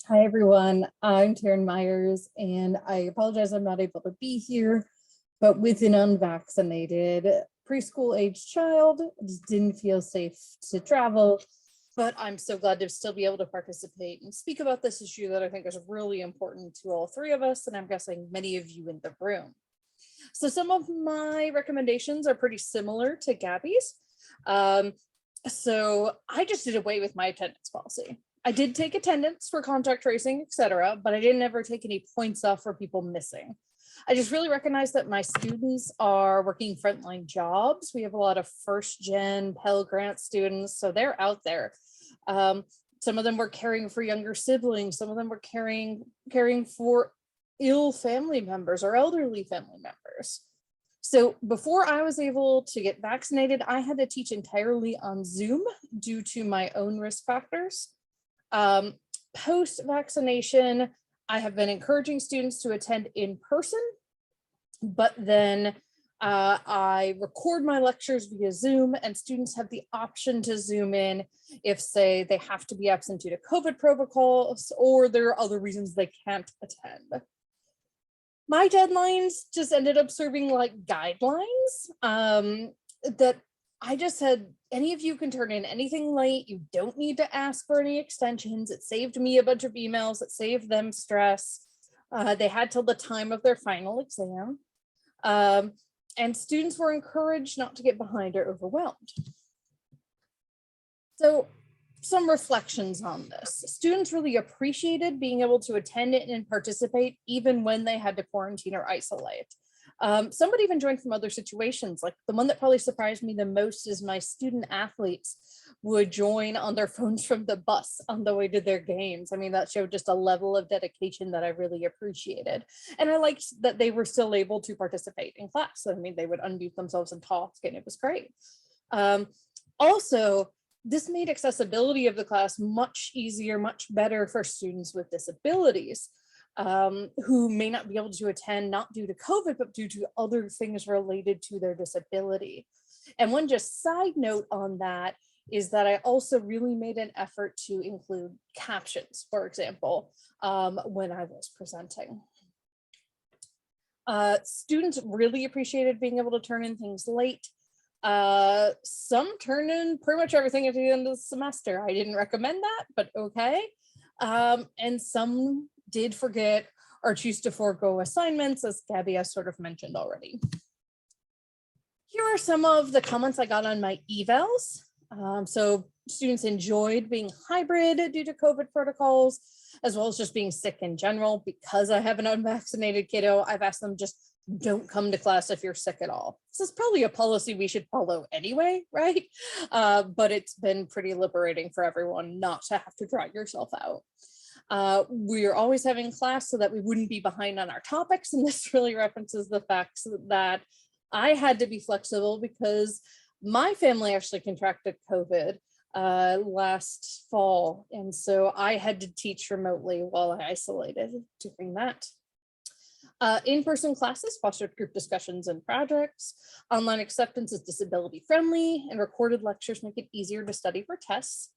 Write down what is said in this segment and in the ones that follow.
Hi, everyone. I'm Taryn Myers, and I apologize I'm not able to be here, but with an unvaccinated preschool age child, I just didn't feel safe to travel, but I'm so glad to still be able to participate and speak about this issue that I think is really important to all three of us, and I'm guessing many of you in the room. So some of my recommendations are pretty similar to Gabby's. So I just did away with my attendance policy. I did take attendance for contact tracing, etc., but I didn't ever take any points off for people missing. I just really recognize that my students are working frontline jobs. We have a lot of first gen Pell Grant students, so they're out there. Some of them were caring for younger siblings. Some of them were caring for ill family members or elderly family members. So before I was able to get vaccinated, I had to teach entirely on Zoom due to my own risk factors. Post-vaccination, I have been encouraging students to attend in person, but then I record my lectures via Zoom, and students have the option to Zoom in if, say, they have to be absent due to COVID protocols or there are other reasons they can't attend. My deadlines just ended up serving like guidelines that I just said, any of you can turn in anything late. You don't need to ask for any extensions. It saved me a bunch of emails. It saved them stress. They had till the time of their final exam. And students were encouraged not to get behind or overwhelmed. So some reflections on this. Students really appreciated being able to attend it and participate even when they had to quarantine or isolate. Somebody even joined from other situations. Like the one that probably surprised me the most is my student athletes would join on their phones from the bus on the way to their games. I mean, that showed just a level of dedication that I really appreciated. And I liked that they were still able to participate in class. I mean, they would unmute themselves and talk, and it was great. Also, this made accessibility of the class much easier, much better for students with disabilities who may not be able to attend, not due to COVID, but due to other things related to their disability. And one just side note on that is that I also really made an effort to include captions, for example, when I was presenting. Students really appreciated being able to turn in things late. Some turn in pretty much everything at the end of the semester. I didn't recommend that, but okay. And some did forget or choose to forego assignments, as Gabby has sort of mentioned already. Here are some of the comments I got on my evals. So students enjoyed being hybrid due to COVID protocols, as well as just being sick in general. Because I have an unvaccinated kiddo, I've asked them just don't come to class if you're sick at all. This is probably a policy we should follow anyway, right? But it's been pretty liberating for everyone not to have to drag yourself out. We're always having class so that we wouldn't be behind on our topics. And this really references the fact that I had to be flexible because my family actually contracted COVID last fall. And so I had to teach remotely while I isolated during that. In-person classes fostered group discussions and projects. Online acceptance is disability friendly, and recorded lectures make it easier to study for tests.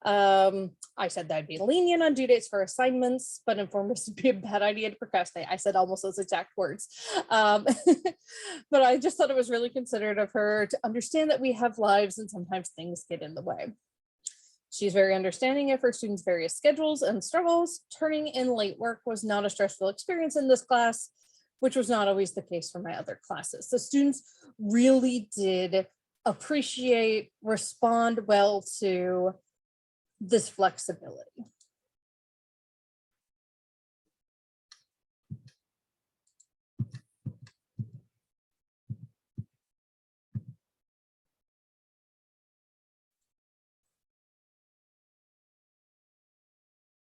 I said that I'd be lenient on due dates for assignments, but informed us it'd be a bad idea to procrastinate. I said almost those exact words. But I just thought it was really considerate of her to understand that we have lives and sometimes things get in the way. She's very understanding of her students' various schedules and struggles. Turning in late work was not a stressful experience in this class, which was not always the case for my other classes. So students really did appreciate, respond well to this flexibility.